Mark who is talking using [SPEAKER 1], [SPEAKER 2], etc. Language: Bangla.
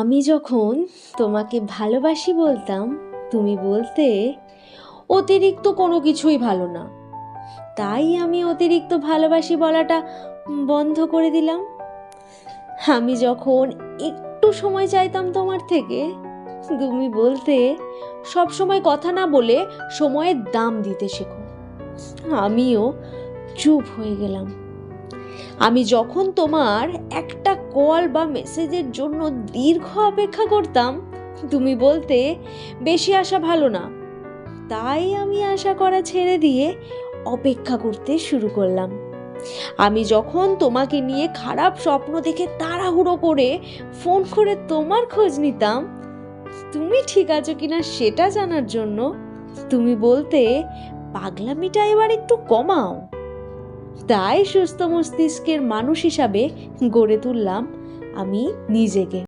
[SPEAKER 1] আমি যখন তোমাকে ভালোবাসি বলতাম, তুমি বলতে অতিরিক্ত কোনো কিছুই ভালো না। তাই আমি অতিরিক্ত ভালোবাসি বলাটা বন্ধ করে দিলাম। আমি যখন একটু সময় চাইতাম তোমার থেকে, তুমি বলতে সব সময় কথা না বলে সময়ের দাম দিতে শেখো। আমিও চুপ হয়ে গেলাম। আমি যখন তোমার একটা কল বা মেসেজের জন্য দীর্ঘ অপেক্ষা করতাম, তুমি বলতে বেশি আশা ভালো না। তাই আমি আশা করা ছেড়ে দিয়ে অপেক্ষা করতে শুরু করলাম। আমি যখন তোমাকে নিয়ে খারাপ স্বপ্ন দেখে তাড়াহুড়ো করে ফোন করে তোমার খোঁজ নিতাম, তুমি ঠিক আছো কিনা সেটা জানার জন্য, তুমি বলতে পাগলামিটা এবার একটু কমাও। তাই সুস্থ মস্তিষ্কের মানুষ হিসাবে গড়ে তুললাম আমি নিজেকে।